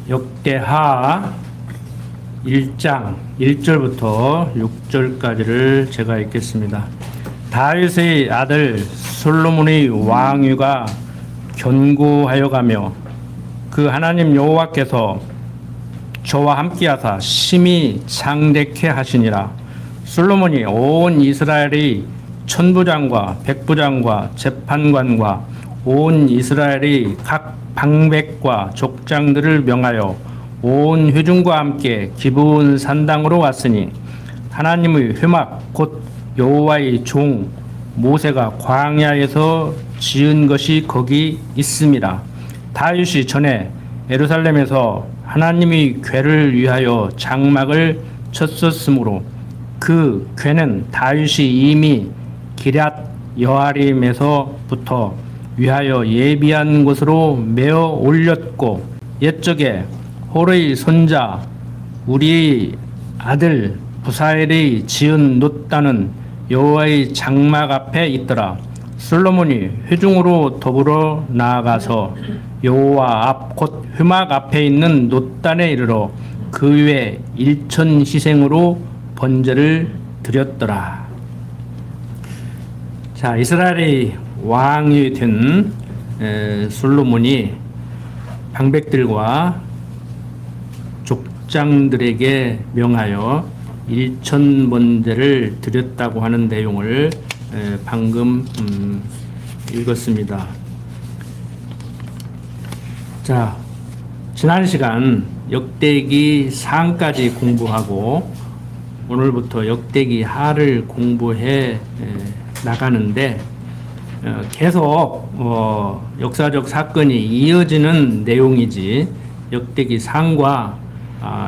역대하 1장 1절부터 6절까지를 제가 읽겠습니다. 다윗의 아들 솔로몬의 왕위가 견고하여 가며 그 하나님 여호와께서 저와 함께하사 심히 창대케 하시니라. 솔로몬이 온 이스라엘의 천부장과 백부장과 재판관과 온 이스라엘의 각 방백과 족장들을 명하여 온 회중과 함께 기브온 산당으로 왔으니 하나님의 회막 곧 여호와의 종 모세가 광야에서 지은 것이 거기 있습니다. 다윗이 전에 예루살렘에서 하나님의 궤를 위하여 장막을 쳤었으므로 그 궤는 다윗이 이미 기럇 여아림에서부터 위하여 예비한 곳으로 메어 올렸고 옛적에 홀의 손자 우리의 아들 부사엘이 지은 놋단은 여호와의 장막 앞에 있더라. 솔로몬이 회중으로 더불어 나아가서 여호와 앞 곧 회막 앞에 있는 놋단에 이르러 그 위에 일천 희생으로 번제를 드렸더라. 자, 이스라엘의 왕이 된 솔로몬이 방백들과 족장들에게 명하여 일천 번제를 드렸다고 하는 내용을 방금 읽었습니다. 자, 지난 시간 역대기 상까지 공부하고 오늘부터 역대기 하를 공부해 나가는데 계속 역사적 사건이 이어지는 내용이지 역대기 상과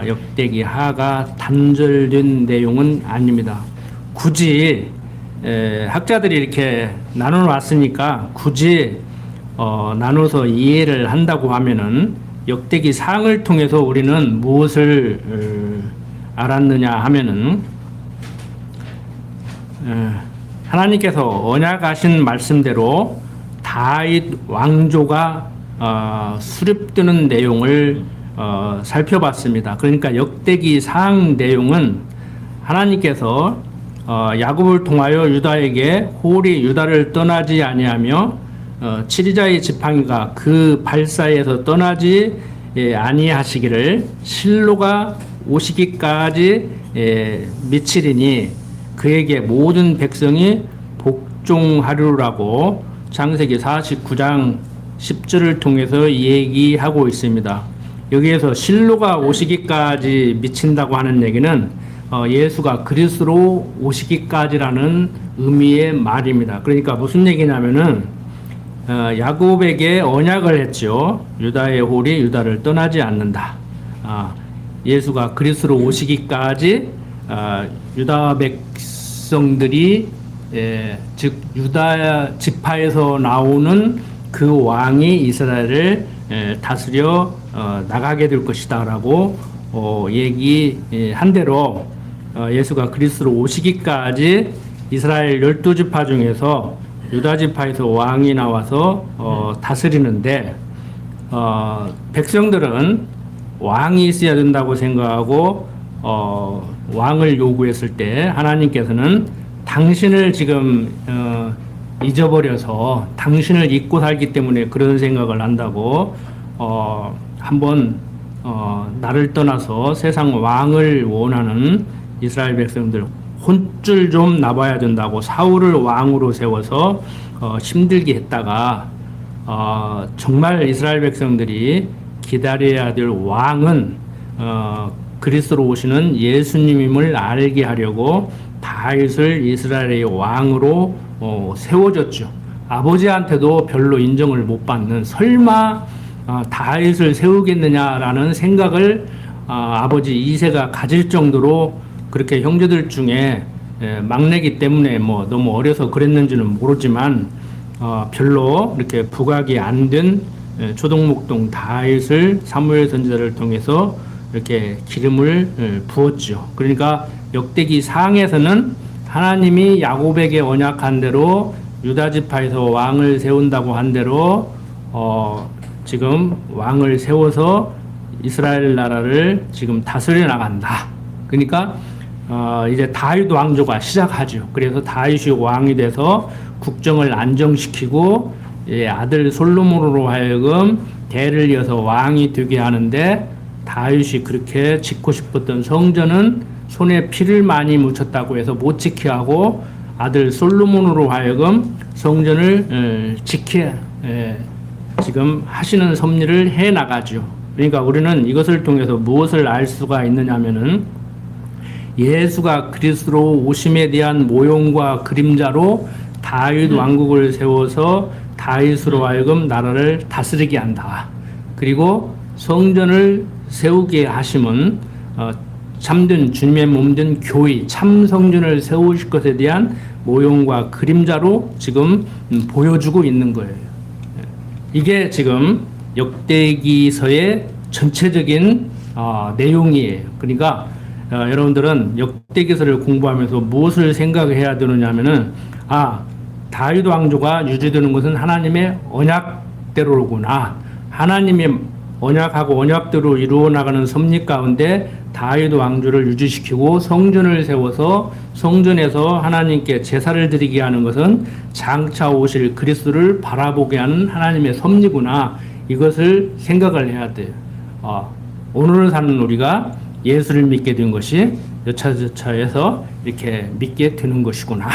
역대기 하가 단절된 내용은 아닙니다. 굳이 학자들이 이렇게 나눠놨으니까 굳이 나눠서 이해를 한다고 하면은 역대기 상을 통해서 우리는 무엇을 알았느냐 하면은 하나님께서 언약하신 말씀대로 다윗 왕조가 수립되는 내용을 살펴봤습니다. 그러니까 역대기 상 내용은 하나님께서 야곱을 통하여 유다에게 홀이 유다를 떠나지 아니하며 치리자의 지팡이가 그 발사에서 떠나지 아니하시기를 실로가 오시기까지 미치리니 그에게 모든 백성이 복종하리라고 창세기 49장 10절을 통해서 얘기하고 있습니다. 여기에서 실로가 오시기까지 미친다고 하는 얘기는 예수가 그리스도로 오시기까지라는 의미의 말입니다. 그러니까 무슨 얘기냐면은 야곱에게 언약을 했죠. 유다의 홀이 유다를 떠나지 않는다. 예수가 그리스도로 오시기까지 유다 백성들이 즉 유다 지파에서 나오는 그 왕이 이스라엘을 다스려 나가게 될 것이다 라고 얘기한 대로 예수가 그리스도로 오시기까지 이스라엘 12지파 중에서 유다 지파에서 왕이 나와서 다스리는데 백성들은 왕이 있어야 된다고 생각하고 왕을 요구했을 때 하나님께서는 당신을 지금 잊어버려서 당신을 잊고 살기 때문에 그런 생각을 한다고 한번 나를 떠나서 세상 왕을 원하는 이스라엘 백성들 혼쭐 좀 나봐야 된다고 사울을 왕으로 세워서 힘들게 했다가 정말 이스라엘 백성들이 기다려야 될 왕은 그리스도로 오시는 예수님임을 알게 하려고 다윗을 이스라엘의 왕으로 세워줬죠. 아버지한테도 별로 인정을 못 받는 설마 다윗을 세우겠느냐라는 생각을 아버지 이새가 가질 정도로 그렇게 형제들 중에 막내기 때문에 뭐 너무 어려서 그랬는지는 모르지만 별로 이렇게 부각이 안 된 초동목동 다윗을 사무엘 선지자를 통해서 이렇게 기름을 부었죠. 그러니까 역대기 상에서는 하나님이 야곱에게 언약한 대로 유다 지파에서 왕을 세운다고 한 대로 지금 왕을 세워서 이스라엘 나라를 지금 다스려 나간다. 그러니까 이제 다윗 왕조가 시작하죠. 그래서 다윗이 왕이 돼서 국정을 안정시키고 아들 솔로몬으로 하여금 대를 이어서 왕이 되게 하는데, 다윗이 그렇게 짓고 싶었던 성전은 손에 피를 많이 묻혔다고 해서 못 지게 하고 아들 솔로몬으로 하여금 성전을 지키게 지금 하시는 섭리를 해 나가죠. 그러니까 우리는 이것을 통해서 무엇을 알 수가 있느냐면은, 예수가 그리스도로 오심에 대한 모형과 그림자로 다윗 왕국을 세워서 다윗으로 하여금 나라를 다스리게 한다. 그리고 성전을 세우게 하심은 참된 주님의 몸된 교회, 참 성전을 세우실 것에 대한 모형과 그림자로 지금 보여주고 있는 거예요. 이게 지금 역대기서의 전체적인 내용이에요. 그러니까 여러분들은 역대기서를 공부하면서 무엇을 생각해야 되느냐면은, 다윗 왕조가 유지되는 것은 하나님의 언약대로구나. 하나님의 언약하고 언약대로 이루어 나가는 섭리 가운데 다윗 왕조를 유지시키고 성전을 세워서 성전에서 하나님께 제사를 드리게 하는 것은 장차 오실 그리스도를 바라보게 하는 하나님의 섭리구나. 이것을 생각을 해야 돼요. 오늘을 사는 우리가 예수를 믿게 된 것이 여차저차해서 이렇게 믿게 되는 것이구나.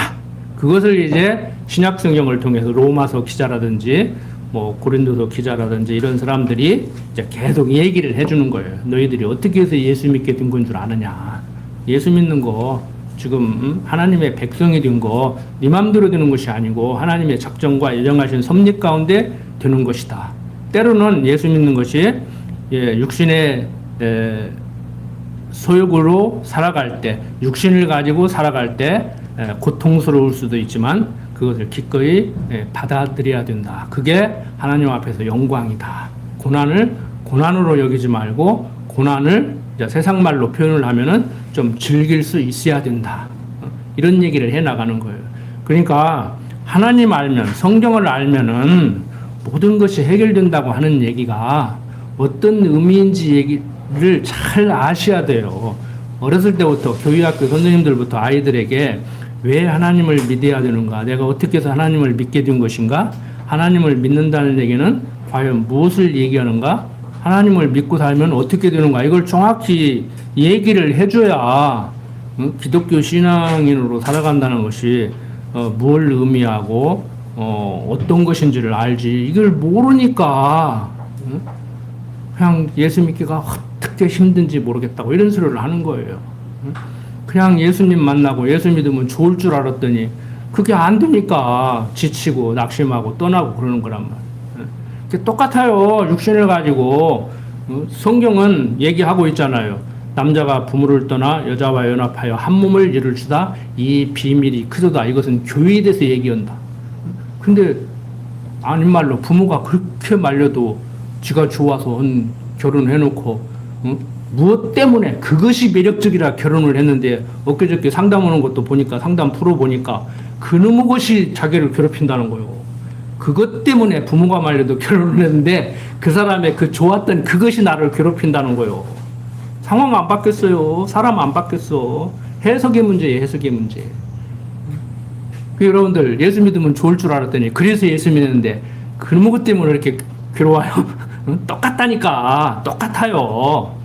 그것을 이제 신약 성경을 통해서 로마서 기자라든지 고린도서 기자라든지 이런 사람들이 이제 계속 얘기를 해주는 거예요. 너희들이 어떻게 해서 예수 믿게 된 건 줄 아느냐. 예수 믿는 거 지금 하나님의 백성이 된 거 네 맘대로 되는 것이 아니고 하나님의 작정과 예정하신 섭리 가운데 되는 것이다. 때로는 예수 믿는 것이 육신의 소욕으로 살아갈 때, 육신을 가지고 살아갈 때 고통스러울 수도 있지만 그것을 기꺼이 받아들여야 된다. 그게 하나님 앞에서 영광이다. 고난을 고난으로 여기지 말고 고난을 세상 말로 표현을 하면은 좀 즐길 수 있어야 된다. 이런 얘기를 해 나가는 거예요. 그러니까 하나님 알면, 성경을 알면은 모든 것이 해결된다고 하는 얘기가 어떤 의미인지 얘기를 잘 아셔야 돼요. 어렸을 때부터 교육학교 선생님들부터 아이들에게 왜 하나님을 믿어야 되는가? 내가 어떻게 해서 하나님을 믿게 된 것인가? 하나님을 믿는다는 얘기는 과연 무엇을 얘기하는가? 하나님을 믿고 살면 어떻게 되는가? 이걸 정확히 얘기를 해줘야 기독교 신앙인으로 살아간다는 것이 뭘 의미하고 어떤 것인지를 알지. 이걸 모르니까 그냥 예수 믿기가 어떻게 힘든지 모르겠다고 이런 소리를 하는 거예요. 그냥 예수님 만나고 예수 믿으면 좋을 줄 알았더니 그게 안 되니까 지치고 낙심하고 떠나고 그러는 거란 말이에요. 똑같아요. 육신을 가지고 성경은 얘기하고 있잖아요. 남자가 부모를 떠나 여자와 연합하여 한 몸을 이룰수다. 이 비밀이 크도다. 이것은 교회에 대해서 얘기한다. 근데 아닌 말로 부모가 그렇게 말려도 지가 좋아서 결혼해놓고 무엇 때문에 그것이 매력적이라 결혼을 했는데 엊그저께 상담하는 것도 보니까 상담 풀어보니까 그놈의 것이 자기를 괴롭힌다는 거예요. 그것 때문에 부모가 말려도 결혼을 했는데 그 사람의 그 좋았던 그것이 나를 괴롭힌다는 거예요. 상황 안 바뀌었어요. 사람 안 바뀌었어. 해석의 문제예요. 해석의 문제. 여러분들 예수 믿으면 좋을 줄 알았더니 그래서 예수 믿는데 그놈의 것 때문에 이렇게 괴로워요. 똑같다니까. 똑같아요.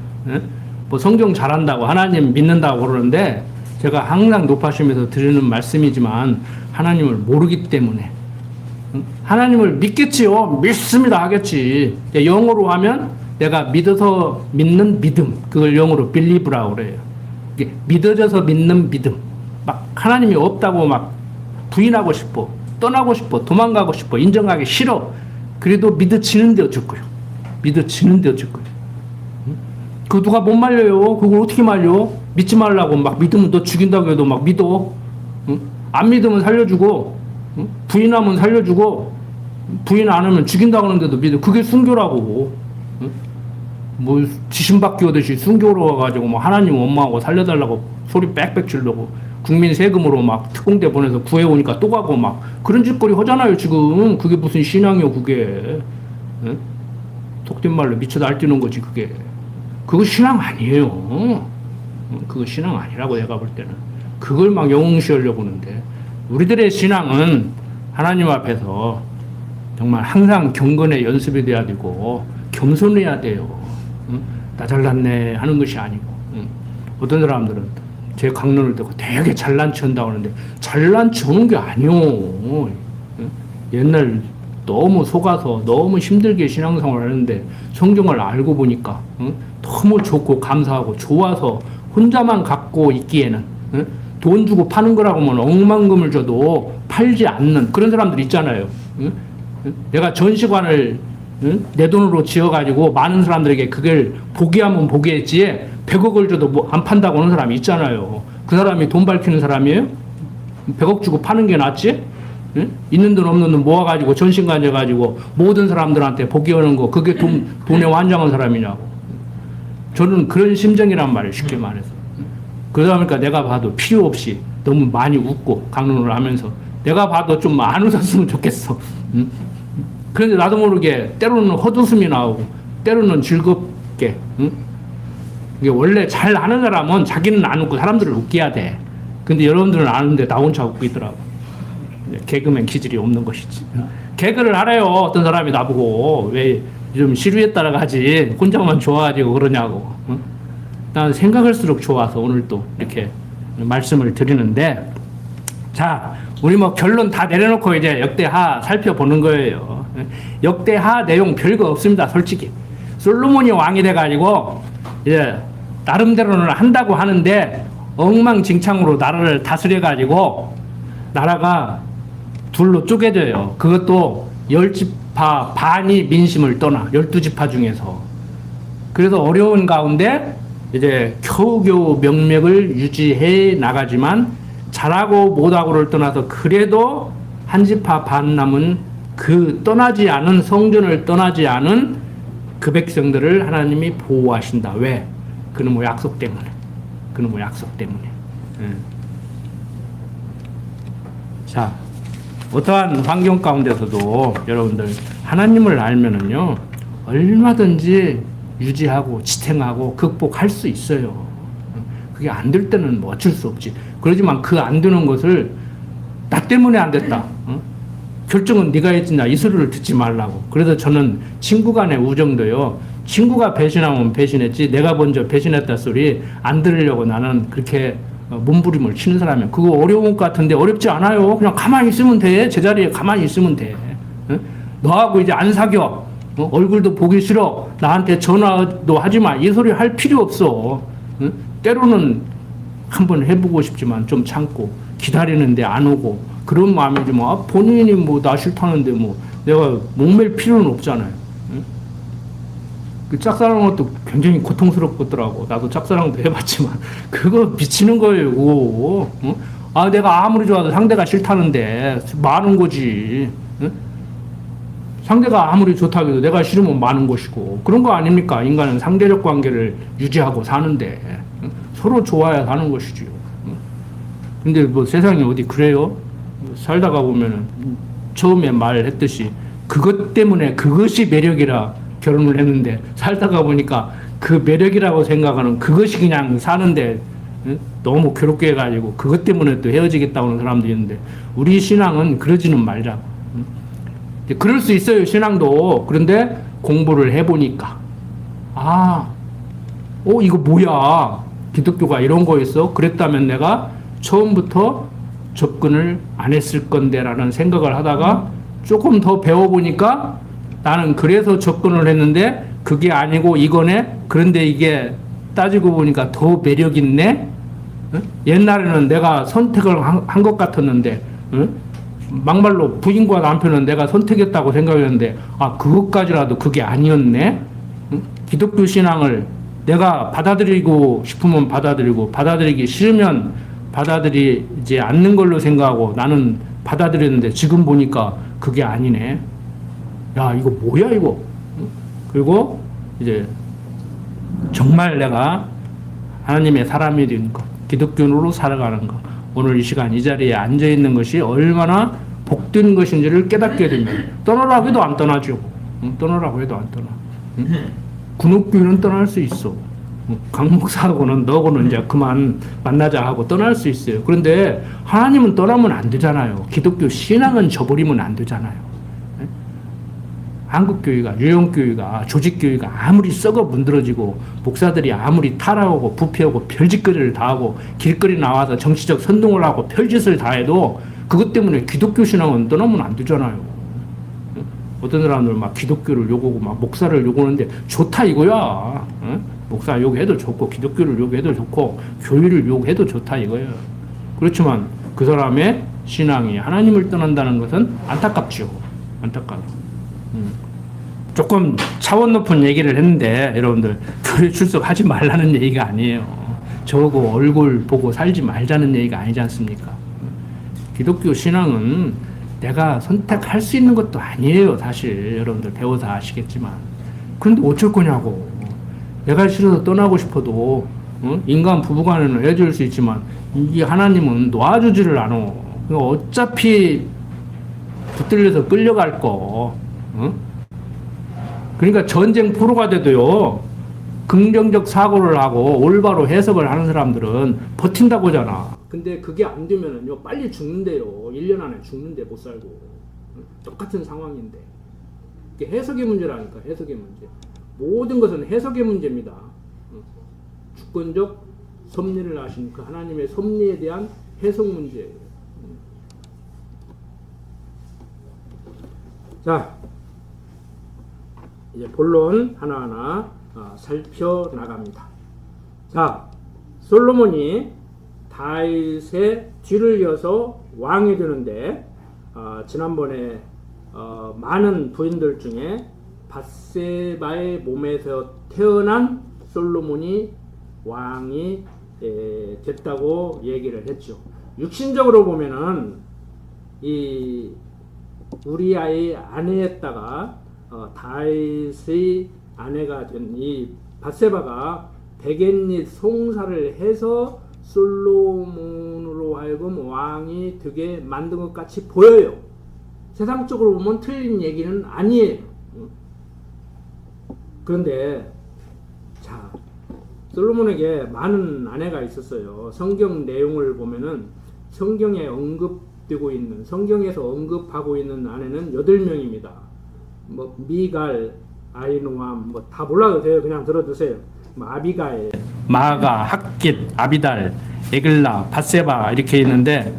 성경 잘한다고 하나님 믿는다고 그러는데 제가 항상 높아심에서 드리는 말씀이지만 하나님을 모르기 때문에 하나님을 믿겠지요. 믿습니다 하겠지. 영어로 하면 내가 믿어서 믿는 믿음, 그걸 영어로 believe라고 그래요. 믿어져서 믿는 믿음. 막 하나님이 없다고 막 부인하고 싶어, 떠나고 싶어, 도망가고 싶어, 인정하기 싫어. 그래도 믿어지는데 어쩔 거예요. 믿어지는데 어쩔 거예요. 그 누가 못 말려요. 그걸 어떻게 말려? 믿지 말라고 막 믿으면 너 죽인다고 해도 막 믿어. 안 믿으면 살려주고, 부인하면 살려주고, 부인 안 하면 죽인다고 하는데도 믿어. 그게 순교라고. 뭐 지신받기 오듯이 순교로 와가지고 뭐 하나님 원망하고 살려달라고 소리 빽빽 지르고 국민 세금으로 막 특공대 보내서 구해오니까 또 가고 막 그런 짓거리 하잖아요 지금. 그게 무슨 신앙이요 그게. 속된 말로 미쳐 날뛰는 거지 그게. 그거 신앙 아니에요. 그거 신앙 아니라고 내가 볼 때는. 그걸 막 영웅시하려고 하는데, 우리들의 신앙은 하나님 앞에서 정말 항상 경건의 연습이 돼야 되고 겸손해야 돼요. 나 잘났네 하는 것이 아니고. 어떤 사람들은 제 강론을 듣고 되게 잘난 체 한다고 하는데 잘난 체 하는 게 아니오. 옛날 너무 속아서 너무 힘들게 신앙생활을 하는데 성경을 알고 보니까 너무 좋고 감사하고 좋아서 혼자만 갖고 있기에는 돈 주고 파는 거라고 하면 억만금을 줘도 팔지 않는 그런 사람들 있잖아요. 내가 전시관을 내 돈으로 지어가지고 많은 사람들에게 그걸 보게 하면 보게 했지 100억을 줘도 뭐 안 판다고 하는 사람이 있잖아요. 그 사람이 돈 밝히는 사람이에요? 100억 주고 파는 게 낫지? 있는 돈 없는 돈 모아가지고 전신관 해가지고 모든 사람들한테 보게 하는 거 그게 돈에 환장한 사람이냐고. 저는 그런 심정이란 말이에요. 쉽게 말해서. 그러다 보니까 내가 봐도 필요 없이 너무 많이 웃고 강론을 하면서 내가 봐도 좀 안 웃었으면 좋겠어. 그런데 나도 모르게 때로는 헛웃음이 나오고 때로는 즐겁게. 이게 원래 잘 아는 사람은 자기는 안 웃고 사람들을 웃겨야 돼. 근데 여러분들은 아는데 나 혼자 웃고 있더라고. 개그맨 기질이 없는 것이지. 개그를 하래요. 어떤 사람이 나보고 왜 좀 시류에 따라가지 혼자만 좋아가지고 그러냐고. 난 생각할수록 좋아서 오늘 또 이렇게 말씀을 드리는데, 자, 우리 뭐 결론 다 내려놓고 이제 역대하 살펴보는 거예요. 역대하 내용 별거 없습니다, 솔직히. 솔로몬이 왕이 돼가지고 이제 나름대로는 한다고 하는데 엉망진창으로 나라를 다스려가지고 나라가 둘로 쪼개져요. 그것도 10지파 반이 민심을 떠나 12지파 중에서. 그래서 어려운 가운데 이제 겨우겨우 명맥을 유지해 나가지만 잘하고 못하고를 떠나서 그래도 한 지파 반 남은 그 떠나지 않은 성전을 떠나지 않은 그 백성들을 하나님이 보호하신다. 왜? 그놈의 약속 때문에. 그놈의 약속 때문에. 자, 어떠한 환경 가운데서도 여러분들 하나님을 알면은요 얼마든지 유지하고 지탱하고 극복할 수 있어요. 그게 안 될 때는 뭐 어쩔 수 없지. 그러지만 그 안 되는 것을 나 때문에 안 됐다. 결정은 네가 했지냐 이 소리를 듣지 말라고. 그래서 저는 친구 간의 우정도요. 친구가 배신하면 배신했지 내가 먼저 배신했다 소리 안 들으려고 나는 그렇게 몸부림을 치는 사람이야. 그거 어려운 것 같은데 어렵지 않아요. 그냥 가만히 있으면 돼. 제자리에 가만히 있으면 돼. 너하고 이제 안 사겨. 얼굴도 보기 싫어. 나한테 전화도 하지 마. 이 소리 할 필요 없어. 때로는 한번 해보고 싶지만 좀 참고 기다리는데 안 오고 그런 마음이지 뭐 본인이 뭐 나 싫다는데 뭐 내가 목맬 필요는 없잖아요. 그 짝사랑한 것도 굉장히 고통스럽더라고. 나도 짝사랑도 해봤지만 그거 미치는 거예요. 아 내가 아무리 좋아도 상대가 싫다는데 많은 거지. 상대가 아무리 좋다고 해도 내가 싫으면 많은 것이고 그런 거 아닙니까? 인간은 상대적 관계를 유지하고 사는데 서로 좋아야 사는 것이지요. 근데 뭐 세상이 어디 그래요? 살다가 보면은 처음에 말했듯이 그것 때문에 그것이 매력이라 결혼을 했는데 살다가 보니까 그 매력이라고 생각하는 그것이 그냥 사는데 너무 괴롭게 해가지고 그것 때문에 또 헤어지겠다고 하는 사람도 있는데 우리 신앙은 그러지는 말자고. 그럴 수 있어요, 신앙도. 그런데 공부를 해보니까 이거 뭐야 기독교가 이런 거였어? 그랬다면 내가 처음부터 접근을 안 했을 건데 라는 생각을 하다가 조금 더 배워보니까 나는 그래서 접근을 했는데 그게 아니고 이거네? 그런데 이게 따지고 보니까 더 매력 있네? 옛날에는 내가 선택을 한 것 같았는데 막말로 부인과 남편은 내가 선택했다고 생각했는데 그것까지라도 그게 아니었네? 기독교 신앙을 내가 받아들이고 싶으면 받아들이고 받아들이기 싫으면 받아들이지 않는 걸로 생각하고 나는 받아들였는데 지금 보니까 그게 아니네. 야 이거 뭐야 이거. 그리고 이제 정말 내가 하나님의 사람이 된 것, 기독교인으로 살아가는 것, 오늘 이 시간 이 자리에 앉아 있는 것이 얼마나 복된 것인지를 깨닫게 되면 떠나라고 해도 안 떠나죠. 떠나라고 해도 안 떠나. 군옥교회는 떠날 수 있어. 강 목사하고는 너하고는 이제 그만 만나자 하고 떠날 수 있어요. 그런데 하나님은 떠나면 안 되잖아요. 기독교 신앙은 저버리면 안 되잖아요. 한국교회가, 유형교회가, 조직교회가 아무리 썩어 문드러지고 목사들이 아무리 타락하고 부패하고 별짓거리를 다 하고 길거리 나와서 정치적 선동을 하고 별짓을 다 해도 그것 때문에 기독교 신앙은 떠나면 안 되잖아요. 어떤 사람들 막 기독교를 욕하고 막 목사를 욕하는데 좋다 이거야. 목사 욕해도 좋고 기독교를 욕해도 좋고 교회를 욕해도 좋다 이거예요. 그렇지만 그 사람의 신앙이 하나님을 떠난다는 것은 안타깝죠. 안타까워. 조금 차원 높은 얘기를 했는데 여러분들 교회 출석하지 말라는 얘기가 아니에요. 저거 얼굴 보고 살지 말자는 얘기가 아니지 않습니까? 기독교 신앙은 내가 선택할 수 있는 것도 아니에요. 사실 여러분들 배워서 아시겠지만. 그런데 어쩔 거냐고. 내가 싫어서 떠나고 싶어도 인간 부부간에는 해줄 수 있지만 이 하나님은 놔주지를 않아. 어차피 붙들려서 끌려갈 거. 그러니까 전쟁 포로가 돼도요, 긍정적 사고를 하고 올바로 해석을 하는 사람들은 버틴다고 하잖아. 근데 그게 안 되면은요, 빨리 죽는데요. 1년 안에 죽는데 못 살고. 똑같은 상황인데. 이게 해석의 문제라니까, 해석의 문제. 모든 것은 해석의 문제입니다. 주권적 섭리를 하시니까 하나님의 섭리에 대한 해석 문제예요. 자, 이제 본론 하나하나 살펴나갑니다. 자, 솔로몬이 다윗의 뒤를 이어서 왕이 되는데 지난번에 많은 부인들 중에 밧세바의 몸에서 태어난 솔로몬이 왕이 됐다고 얘기를 했죠. 육신적으로 보면은 이 우리아의 아내였다가 다윗의 아내가 된 이 밧세바가 백엔릿 송사를 해서 솔로몬으로 하여금 왕이 되게 만든 것 같이 보여요. 세상적으로 보면 틀린 얘기는 아니에요. 그런데 자, 솔로몬에게 많은 아내가 있었어요. 성경 내용을 보면은 성경에 언급되고 있는, 성경에서 언급하고 있는 아내는 8명입니다. 뭐 미갈, 아이노암 뭐 다 몰라도 돼요. 그냥 들어두세요. 뭐 아비가일, 마가, 핫깃, 아비달, 에글라, 밧세바 이렇게 있는데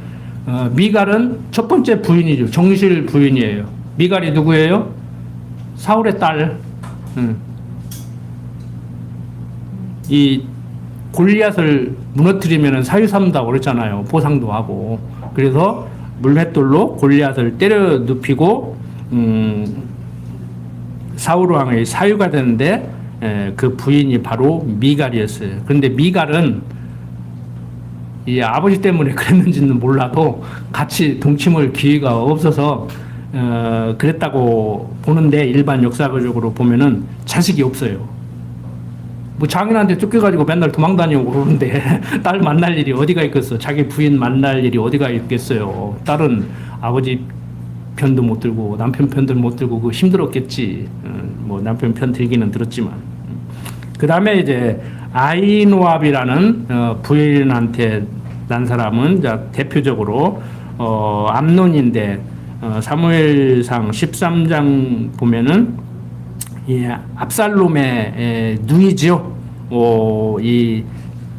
미갈은 첫 번째 부인이죠. 정실 부인이에요. 미갈이 누구예요? 사울의 딸. 이 골리앗을 무너뜨리면 사유 삼다고 그랬잖아요. 보상도 하고. 그래서 물맷돌로 골리앗을 때려 눕히고 사울 왕의 사유가 되는데 그 부인이 바로 미갈이었어요. 그런데 미갈은 이 아버지 때문에 그랬는지는 몰라도 같이 동침할 기회가 없어서 그랬다고 보는데, 일반 역사적으로 보면은 자식이 없어요. 뭐 장인한테 쫓겨가지고 맨날 도망다니고 그러는데 딸 만날 일이 어디가 있겠어. 자기 부인 만날 일이 어디가 있겠어요. 딸은 아버지 편도 못 들고 남편 편도 못 들고 그 힘들었겠지. 뭐 남편 편 들기는 들었지만. 그 다음에 이제 아이노압이라는 부인한테 난 사람은 대표적으로 암논인데 사무엘상 13장 보면은 압살롬의 누이죠. 이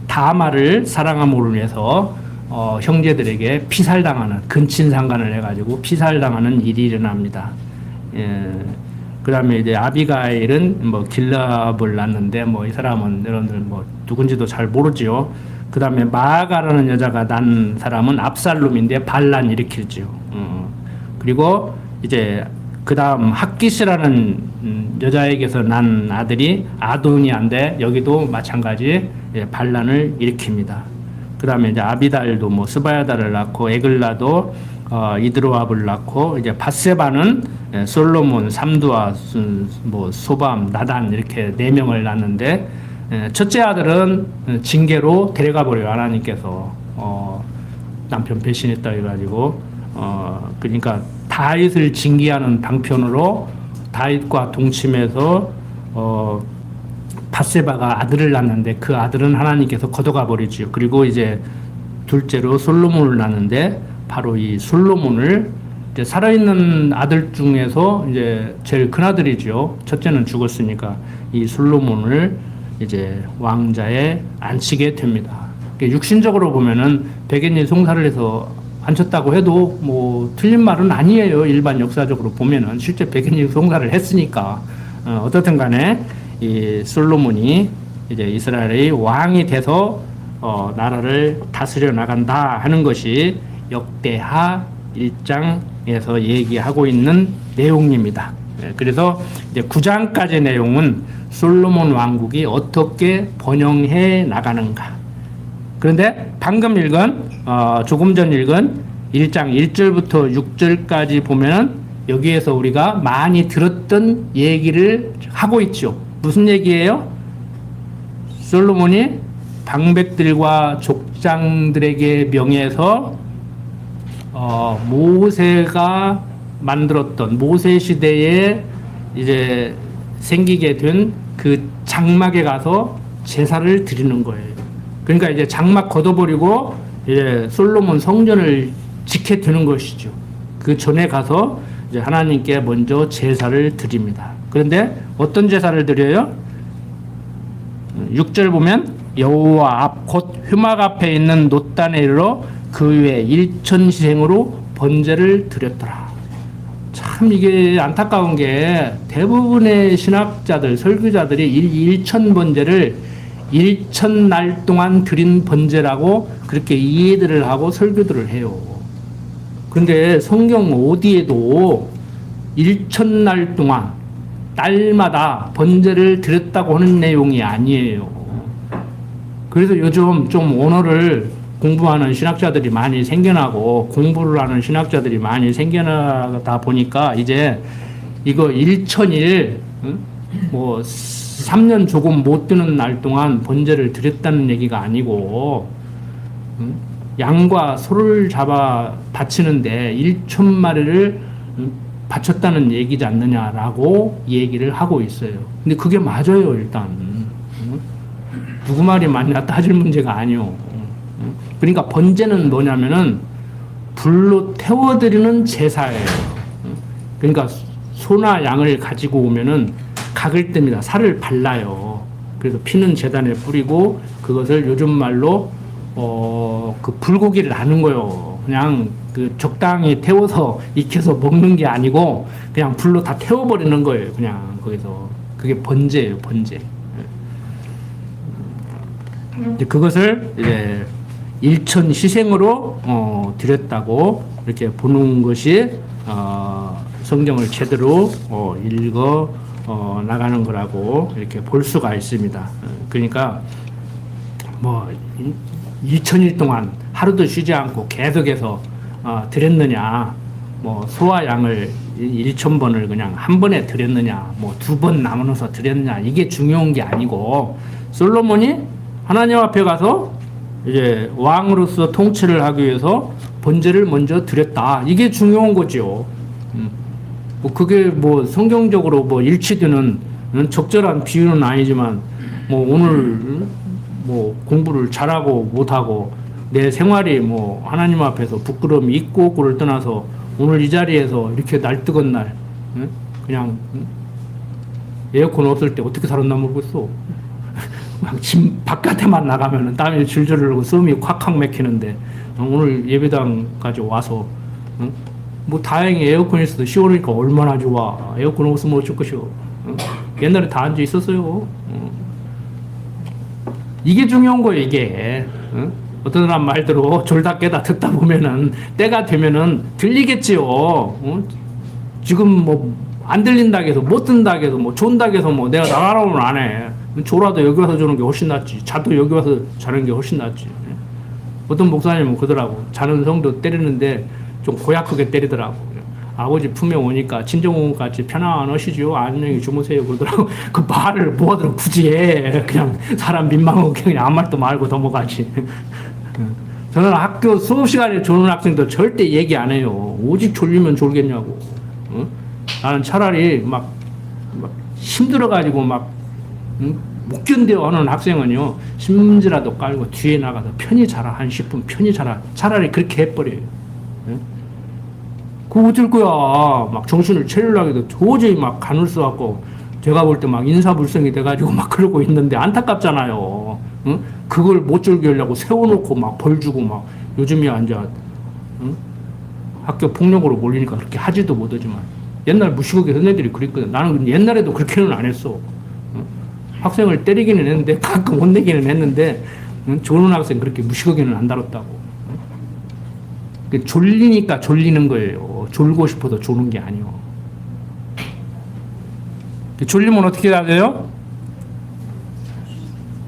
다마를 사랑함으로 인해서 형제들에게 피살당하는, 근친상간을 해가지고 피살당하는 일이 일어납니다. 그 다음에 이제 아비가일은 뭐 길랍을 낳는데 뭐 이 사람은 여러분들 뭐 누군지도 잘 모르지요. 그 다음에 마아가라는 여자가 난 사람은 압살롬인데 반란 일으키죠. 그리고 이제 그 다음 핫깃이라는 여자에게서 난 아들이 아도니아인데 여기도 마찬가지 반란을 일으킵니다. 그 다음에 이제 아비달도 뭐 스바야다를 낳고 에글라도 이드로압을 낳고 이제 밧세바는 솔로몬, 삼두아, 뭐 소밤, 나단 이렇게 4명을 낳는데 첫째 아들은 징계로 데려가 버려요. 하나님께서 남편 배신했다 해가지고 그러니까 다윗을 징계하는 방편으로 다윗과 동침해서 밧세바가 아들을 낳는데 그 아들은 하나님께서 걷어가 버리지요. 그리고 이제 둘째로 솔로몬을 낳는데 바로 이 솔로몬을 이제 살아있는 아들 중에서 이제 제일 큰 아들이죠. 첫째는 죽었으니까 이 솔로몬을 이제 왕자에 앉히게 됩니다. 육신적으로 보면은 백엔이 송사를 해서 앉혔다고 해도 뭐 틀린 말은 아니에요. 일반 역사적으로 보면은 실제 백엔이 송사를 했으니까 어떻든 간에 이 솔로몬이 이제 이스라엘의 왕이 돼서 나라를 다스려 나간다 하는 것이 역대하 1장에서 얘기하고 있는 내용입니다. 그래서 이제 9장까지 내용은 솔로몬 왕국이 어떻게 번영해 나가는가. 그런데 방금 읽은 조금 전 읽은 1장 1절부터 6절까지 보면은 여기에서 우리가 많이 들었던 얘기를 하고 있죠. 무슨 얘기예요? 솔로몬이 방백들과 족장들에게 명해서 모세가 만들었던 모세 시대에 이제 생기게 된 그 장막에 가서 제사를 드리는 거예요. 그러니까 이제 장막 걷어버리고 이제 솔로몬 성전을 지켜 드는 것이죠. 그 전에 가서 이제 하나님께 먼저 제사를 드립니다. 그런데 어떤 제사를 드려요? 6절 보면 여호와 앞 곧 휘막 앞에 있는 놋단에 이르러 그 위에 일천시생으로 번제를 드렸더라. 참 이게 안타까운 게 대부분의 신학자들, 설교자들이 일천 번제를 1000날 동안 드린 번제라고 그렇게 이해들을 하고 설교들을 해요. 근데 성경 어디에도 1000날 동안 날마다 번제를 드렸다고 하는 내용이 아니에요. 그래서 요즘 좀 언어를 공부하는 신학자들이 많이 생겨나고 공부를 하는 신학자들이 많이 생겨나다 보니까 이제 이거 1000일 뭐 3년 조금 못 되는 날 동안 번제를 드렸다는 얘기가 아니고 양과 소를 잡아 바치는데 1000마리를 바쳤다는 얘기지 않느냐라고 얘기를 하고 있어요. 근데 그게 맞아요. 일단 누구 말이 맞냐 따질 문제가 아니요. 그러니까 번제는 뭐냐면은 불로 태워드리는 제사예요. 그러니까 소나 양을 가지고 오면은 각을 뗍니다. 살을 발라요. 그래서 피는 제단에 뿌리고 그것을 요즘 말로 그 불고기를 하는 거예요. 그냥 그 적당히 태워서 익혀서 먹는 게 아니고 그냥 불로 다 태워버리는 거예요. 그냥 거기서 그게 번제예요. 번제. 이제 그것을 이제 일천 희생으로 드렸다고 이렇게 보는 것이 성경을 제대로 읽어 나가는 거라고 이렇게 볼 수가 있습니다. 그러니까 뭐 2000일 동안 하루도 쉬지 않고 계속해서 드렸느냐, 뭐 소와 양을 1000번을 그냥 한 번에 드렸느냐, 뭐 2번 나눠서 드렸느냐, 이게 중요한 게 아니고 솔로몬이 하나님 앞에 가서 이제 왕으로서 통치를 하기 위해서 번제를 먼저 드렸다. 이게 중요한 거죠. 뭐 그게 뭐 성경적으로 뭐 일치되는 적절한 비유는 아니지만 뭐 오늘 뭐 공부를 잘하고 못하고 내 생활이 뭐 하나님 앞에서 부끄러움이 있고 그걸 떠나서 오늘 이 자리에서 이렇게 날 뜨건 날 그냥 에어컨 없을 때 어떻게 살았나 모르겠어. 막 집 바깥에만 나가면은 땀이 줄줄 흐르고 숨이 콱콱 막히는데 오늘 예배당까지 와서 뭐 다행히 에어컨이 있어도 시원하니까 얼마나 좋아. 에어컨 없으면 어쩔 것이오. 옛날에 다 앉아 있었어요. 이게 중요한 거예요. 이게 어떤 사람 말대로 졸다 깨다 듣다 보면은 때가 되면은 들리겠지요. 지금 뭐 안 들린다 해서 못 듣는다 해서 뭐 존다 해서 뭐 내가 나가라고는 안 해. 졸아도 여기 와서 자는 게 훨씬 낫지. 자도 여기 와서 자는 게 훨씬 낫지. 어떤 목사님은 그러더라고. 자는 성도 때리는데 좀 고약하게 때리더라고. 아버지 품에 오니까 친정같이 편안하시죠? 안녕히 주무세요. 그러더라고. 그 말을 뭐하더라 굳이 해. 그냥 사람 민망하고 그냥 아무 말도 말고 넘어가지. 저는 학교 수업 시간에 조는 학생도 절대 얘기 안 해요. 오직 졸리면 졸겠냐고. 나는 차라리 막 힘들어가지고 막 못 견뎌 하는 학생은요, 신문지라도 깔고 뒤에 나가서 편히 자라, 한 10분 편히 자라. 차라리 그렇게 해버려요. 예? 그거 어쩔 거야. 막 정신을 차리려고 해도 도저히 막 가눌 수 없고, 제가 볼 때 막 인사불성이 돼가지고 막 그러고 있는데 안타깝잖아요. 응? 그걸 못 즐겨 하려고 세워놓고 막 벌 주고 막 요즘이야 이제 응? 학교 폭력으로 몰리니까 그렇게 하지도 못하지만 옛날 무식하게 선생들이 그랬거든. 나는 옛날에도 그렇게는 안 했어. 응? 학생을 때리기는 했는데 가끔 혼내기는 했는데 응? 조는 학생 그렇게 무식하게는 안 다뤘다고. 응? 졸리니까 졸리는 거예요. 졸고 싶어서 조는 게 아니요. 졸리면 어떻게 해야 돼요?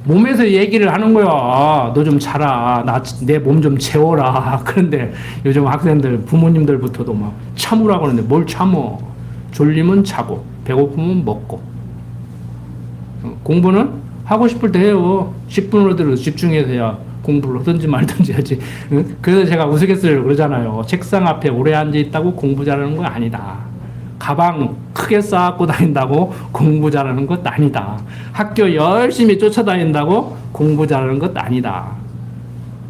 몸에서 얘기를 하는 거야. 너 좀 자라. 내 몸 좀 재워라. 그런데 요즘 학생들, 부모님들부터도 막 참으라고 하는데 뭘 참어. 졸리면 자고, 배고프면 먹고. 공부는 하고 싶을 때 해요. 10분으로 들어 집중해서 해야 공부를 하든지 말든지 하지. 그래서 제가 우스갯소리로 그러잖아요. 책상 앞에 오래 앉아있다고 공부 잘하는 건 아니다. 가방 크게 쌓고 다닌다고 공부 잘하는 것 아니다. 학교 열심히 쫓아다닌다고 공부 잘하는 것 아니다.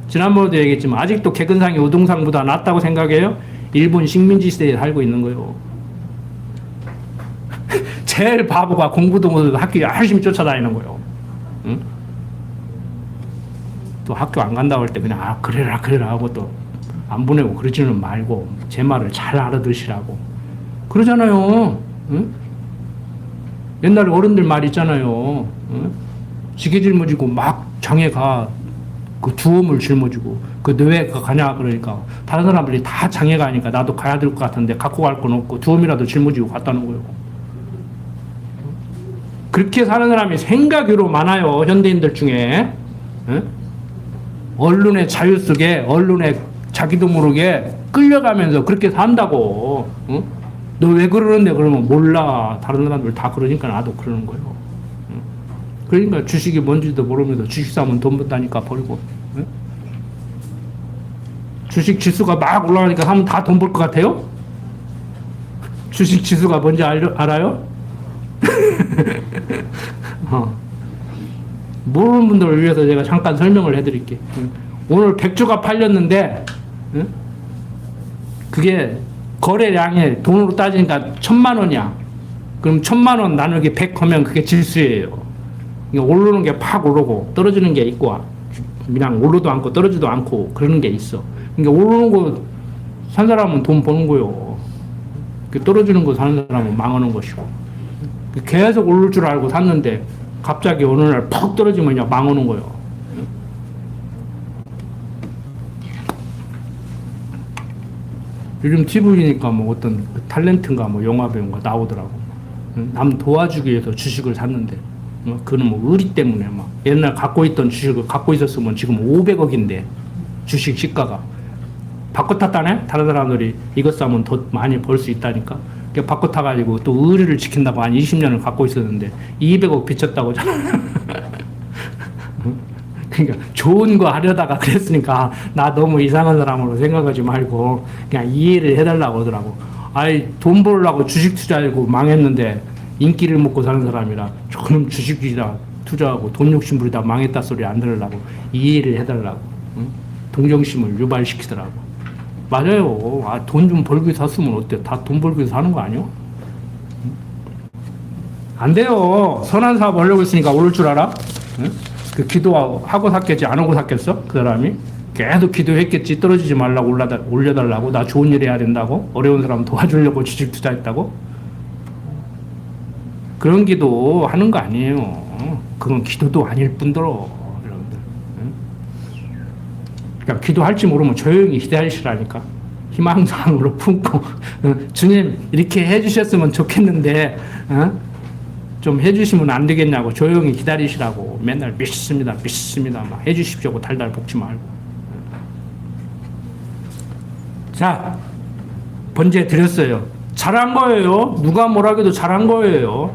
지난번에도 얘기했지만 아직도 개근상이 우등상보다 낫다고 생각해요? 일본 식민지 시대에 살고 있는 거예요. 제일 바보가 공부도 못해도 학교 열심히 쫓아다니는 거예요. 응? 또 학교 안 간다고 할 때 그냥 그래라 하고 또 안 보내고 그러지는 말고 제 말을 잘 알아들으시라고. 그러잖아요. 응? 옛날에 어른들 말 있잖아요. 응? 지게 짊어지고 막 장에 가. 그 두엄을 짊어지고 그 왜 가냐 그러니까 다른 사람들이 다 장에 가니까 나도 가야 될 것 같은데 갖고 갈 건 없고 두엄이라도 짊어지고 갔다는 거예요. 그렇게 사는 사람이 생각으로 많아요. 현대인들 중에. 응? 언론의 자유 속에 언론에 자기도 모르게 끌려가면서 그렇게 산다고. 응? 너 왜 그러는데 그러면 몰라. 다른 사람들 다 그러니까 나도 그러는 거예요. 응? 그러니까 주식이 뭔지도 모르면서 주식 사면 돈 번다니까 벌고. 응? 주식 지수가 막 올라가니까 사면 다 돈 벌 것 같아요? 주식 지수가 뭔지 알아요? 모르는 분들을 위해서 제가 잠깐 설명을 해드릴게요. 오늘 100주가 팔렸는데 그게 거래량에 돈으로 따지니까 1000만 원이야. 그럼 1000만 원 나누기 100 하면 그게 질수예요. 오르는 게 팍 오르고 떨어지는 게 있고 그냥 오르도 않고 떨어지도 않고 그러는 게 있어. 그러니까 오르는 거 산 사람은 돈 버는 거요. 떨어지는 거 사는 사람은 망하는 것이고. 계속 오를 줄 알고 샀는데 갑자기 어느 날 퍽 떨어지면 그냥 망하는 거예요. 요즘 TV니까 뭐 어떤 탤런트인가 뭐 영화배우가 나오더라고. 남 도와주기 위해서 주식을 샀는데 그는 뭐 의리 때문에 막 옛날 갖고 있던 주식을 갖고 있었으면 지금 500억인데 주식 시가가 바꿔 탔다네? 다른 사람들이 이것 사면 더 많이 벌 수 있다니까. 바꿔 타가지고 또 의리를 지킨다고 한 20년을 갖고 있었는데 200억 빚졌다고 하잖아. 그러니까 좋은 거 하려다가 그랬으니까 나 너무 이상한 사람으로 생각하지 말고 그냥 이해를 해달라고 하더라고. 아이 돈 벌려고 주식 투자하고 망했는데 인기를 먹고 사는 사람이라 저놈 주식이다 투자하고 돈 욕심 부리다 망했다 소리 안 들으려고 이해를 해달라고. 응? 동정심을 유발시키더라고. 맞아요. 돈 좀 벌기 위해서 샀으면 어때? 다 돈 벌기 위해서 사는 거 아니요? 안 돼요. 선한 사업 하려고 했으니까 오를 줄 알아? 응? 그 기도하고 샀겠지, 안 하고 샀겠어? 그 사람이? 계속 기도했겠지. 떨어지지 말라고 올려달라고. 나 좋은 일 해야 된다고. 어려운 사람 도와주려고 주식 투자했다고. 그런 기도 하는 거 아니에요. 그건 기도도 아닐 뿐더러. 그러니까 기도할지 모르면 조용히 기다리시라니까. 희망사항으로 품고 주님 이렇게 해주셨으면 좋겠는데 좀 해주시면 안 되겠냐고 조용히 기다리시라고. 맨날 믿습니다 막 해주십시오 달달 볶지 말고. 자, 번제 드렸어요. 잘한 거예요. 누가 뭐라 해도 잘한 거예요.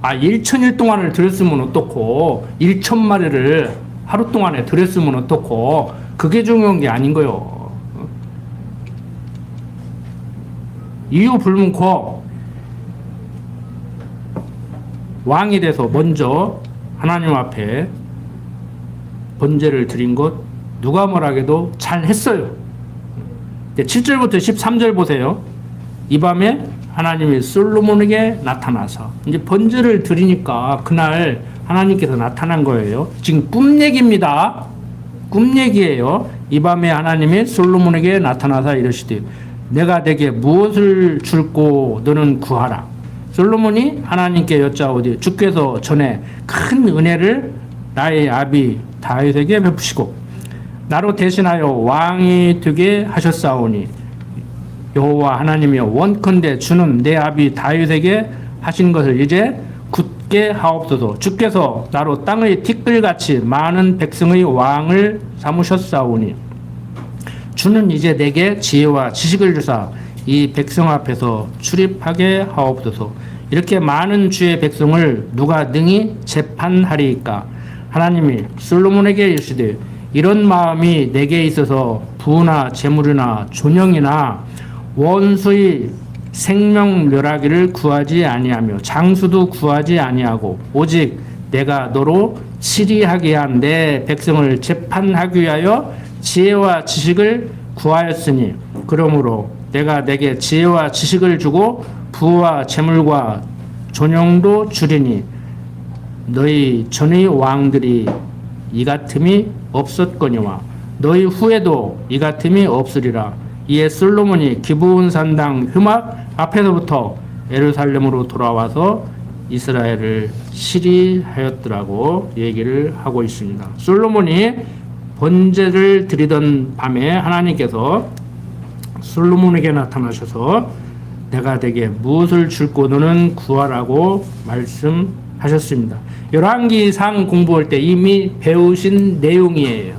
1000일 동안을 드렸으면 어떻고 1000마리를 하루 동안에 드렸으면 어떻고. 그게 중요한 게 아닌 거요. 이유 불문코 왕이 돼서 먼저 하나님 앞에 번제를 드린 것 누가 뭐라해도 잘 했어요. 7절부터 13절 보세요. 이 밤에 하나님이 솔로몬에게 나타나서 이제 번제를 드리니까 그날 하나님께서 나타난 거예요. 지금 꿈 얘기입니다. 꿈 얘기예요. 이 밤에 하나님이 솔로몬에게 나타나서 이르시되 내가 내게 무엇을 줄고 너는 구하라. 솔로몬이 하나님께 여짜오되 주께서 전에 큰 은혜를 나의 아비 다윗에게 베푸시고 나로 대신하여 왕이 되게 하셨사오니 여호와 하나님이여 원컨대 주는 내 아비 다윗에게 하신 것을 이제 굳게 하옵소서. 주께서 나로 땅의 티끌같이 많은 백성의 왕을 삼으셨사오니 주는 이제 내게 지혜와 지식을 주사 이 백성 앞에서 출입하게 하옵소서. 이렇게 많은 주의 백성을 누가 능히 재판하리이까. 하나님이 솔로몬에게 이르시되 이런 마음이 내게 있어서 부나 재물이나 존영이나 원수의 생명 멸하기를 구하지 아니하며 장수도 구하지 아니하고 오직 내가 너로 치리하게 한 내 백성을 재판하기 위하여 지혜와 지식을 구하였으니 그러므로 내가 내게 지혜와 지식을 주고 부와 재물과 존영도 주리니 너희 전의 왕들이 이 같음이 없었거니와 너희 후에도 이 같음이 없으리라. 이에 솔로몬이 기브온 산당 흠악 앞에서부터 예루살렘으로 돌아와서 이스라엘을 시리하였더라고 얘기를 하고 있습니다. 솔로몬이 번제를 드리던 밤에 하나님께서 솔로몬에게 나타나셔서 내가 내게 무엇을 줄고 너는 구하라고 말씀하셨습니다. 열왕기상 공부할 때 이미 배우신 내용이에요.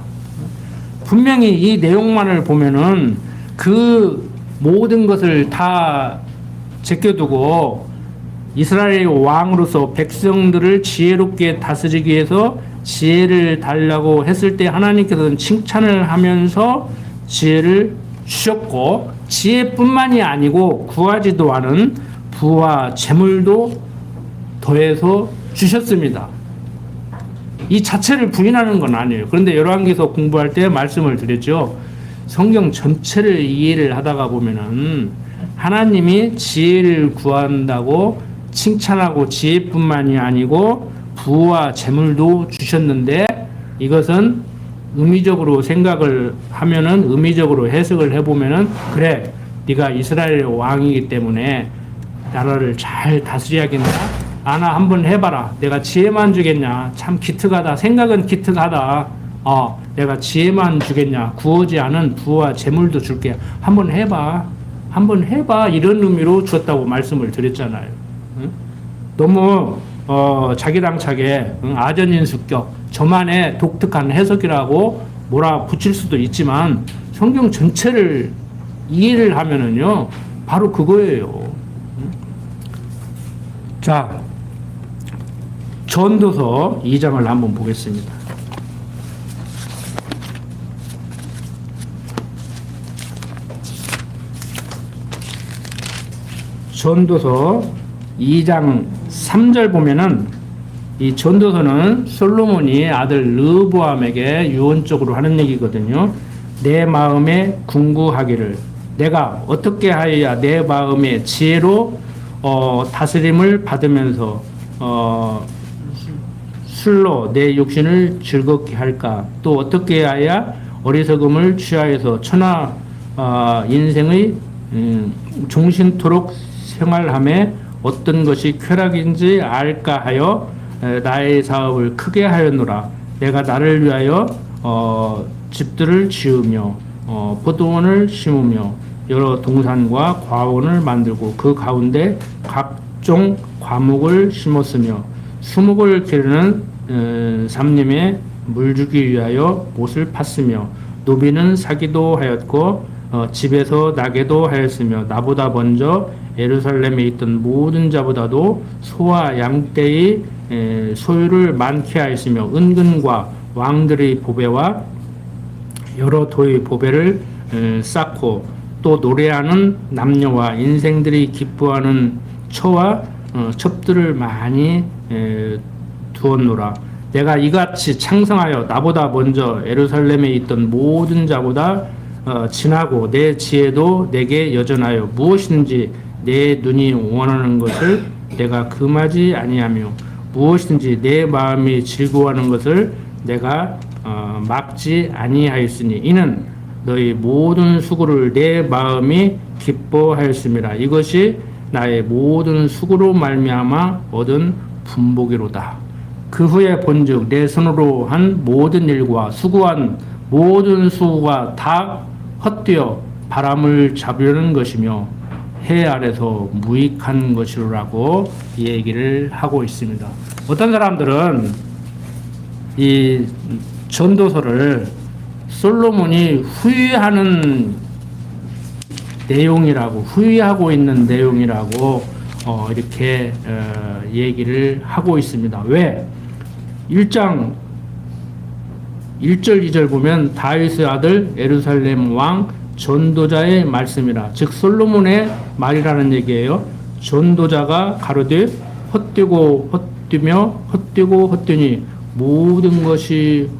분명히 이 내용만을 보면은 그 모든 것을 다 제껴두고 이스라엘의 왕으로서 백성들을 지혜롭게 다스리기 위해서 지혜를 달라고 했을 때 하나님께서는 칭찬을 하면서 지혜를 주셨고 지혜뿐만이 아니고 구하지도 않은 부와 재물도 더해서 주셨습니다. 이 자체를 부인하는 건 아니에요. 그런데 열왕기서 공부할 때 말씀을 드렸죠. 성경 전체를 이해를 하다가 보면은 하나님이 지혜를 구한다고 칭찬하고 지혜뿐만이 아니고 부와 재물도 주셨는데 이것은 의미적으로 생각을 하면은 의미적으로 해석을 해보면은 그래 네가 이스라엘의 왕이기 때문에 나라를 잘 다스려야겠나? 아나 한번 해봐라. 내가 지혜만 주겠냐? 참 기특하다. 생각은 기특하다. 내가 지혜만 주겠냐? 구하지 않은 부와 재물도 줄게. 한번 해봐. 한번 해봐. 이런 의미로 줬다고 말씀을 드렸잖아요. 응? 너무 자기당차게 아전인수격 저만의 독특한 해석이라고 몰아붙일 수도 있지만 성경 전체를 이해를 하면은요 바로 그거예요. 자, 전도서 2장을 한번 보겠습니다. 전도서 2장 3절 보면은 이 전도서는 솔로몬이 아들 르보암에게 유언적으로 하는 얘기거든요. 내 마음에 궁구하기를 내가 어떻게 하여야 내 마음의 지혜로 다스림을 받으면서 술로 내 육신을 즐겁게 할까? 또 어떻게 해야 어리석음을 취하여서 천하 인생의 종신토록 생활함에 어떤 것이 쾌락인지 알까 하여 나의 사업을 크게 하였노라. 내가 나를 위하여 집들을 지으며 포도원을 심으며 여러 동산과 과원을 만들고 그 가운데 각종 과목을 심었으며 수목을 기르는 삼림에 물 주기 위하여 못을 팠으며 노비는 사기도 하였고 집에서 나게도 하였으며 나보다 먼저 예루살렘에 있던 모든 자보다도 소와 양떼의 소유를 많게 하였으며 은근과 왕들의 보배와 여러 도의 보배를 쌓고 또 노래하는 남녀와 인생들이 기뻐하는 처와 첩들을 많이 두었노라. 내가 이같이 창성하여 나보다 먼저 예루살렘에 있던 모든 자보다 지나고 내 지혜도 내게 여전하여 무엇이든지 내 눈이 원하는 것을 내가 금하지 아니하며 무엇이든지 내 마음이 즐거워하는 것을 내가 막지 아니하였으니 이는 너희 모든 수고를 내 마음이 기뻐하였음이라. 이것이 나의 모든 수고로 말미암아 얻은 분복이로다. 그 후에 본즉 내 손으로 한 모든 일과 수고한 모든 수고가 다 헛되어 바람을 잡으려는 것이며 해 아래서 무익한 것이라고 얘기를 하고 있습니다. 어떤 사람들은 이 전도서를 솔로몬이 후회하는 내용이라고, 후회하고 있는 내용이라고 이렇게 얘기를 하고 있습니다. 왜? 1장 1절 2절 보면 다윗의 아들 예루살렘 왕 전도자의 말씀이라. 즉 솔로몬의 말이라는 얘기예요. 전도자가 가로되 헛되고 헛되며 헛되고 헛되니 모든 것이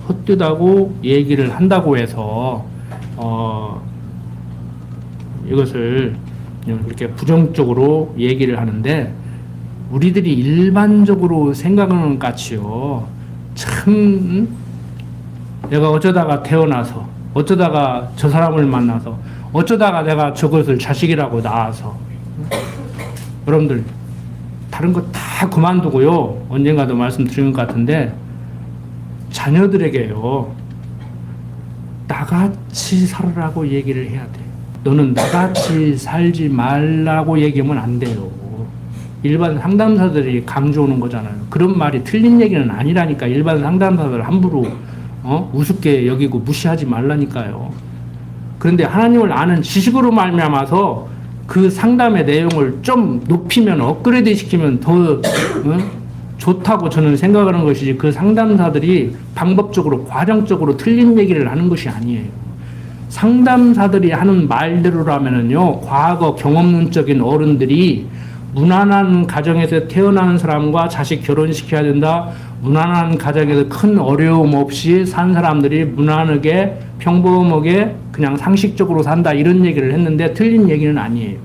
헛되다고 얘기를 한다고 해서 이것을 이렇게 부정적으로 얘기를 하는데, 우리들이 일반적으로 생각하는 것 같이요, 참 내가 어쩌다가 태어나서, 어쩌다가 저 사람을 만나서, 어쩌다가 내가 저것을 자식이라고 낳아서, 여러분들 다른 거 다 그만두고요, 언젠가도 말씀드린 것 같은데 자녀들에게요 나같이 살으라고 얘기를 해야 돼. 너는 나같이 살지 말라고 얘기하면 안 돼요. 일반 상담사들이 강조하는 거잖아요. 그런 말이 틀린 얘기는 아니라니까. 일반 상담사들 함부로 우습게 여기고 무시하지 말라니까요. 그런데 하나님을 아는 지식으로 말미암아서 그 상담의 내용을 좀 높이면, 업그레이드 시키면 더 좋다고 저는 생각하는 것이지, 그 상담사들이 방법적으로 과정적으로 틀린 얘기를 하는 것이 아니에요. 상담사들이 하는 말대로라면은요, 과거 경험론적인 어른들이 무난한 가정에서 태어난 사람과 자식 결혼시켜야 된다, 무난한 가정에서 큰 어려움 없이 산 사람들이 무난하게 평범하게 그냥 상식적으로 산다, 이런 얘기를 했는데 틀린 얘기는 아니에요.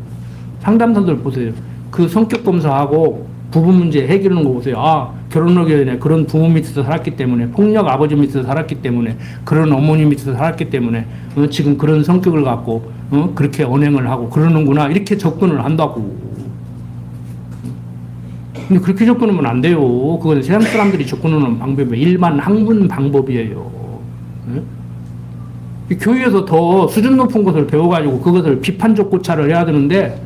상담사들 보세요. 그 성격 검사하고 부부 문제 해결하는 거 보세요. 아, 결혼하기 전에 그런 부모 밑에서 살았기 때문에, 폭력 아버지 밑에서 살았기 때문에, 그런 어머니 밑에서 살았기 때문에 지금 그런 성격을 갖고 그렇게 언행을 하고 그러는구나, 이렇게 접근을 한다고. 근데 그렇게 접근하면 안 돼요. 그건 세상 사람들이 접근하는 방법이 일반 학문 방법이에요. 교회에서 더 수준 높은 것을 배워가지고 그것을 비판적 고찰을 해야 되는데,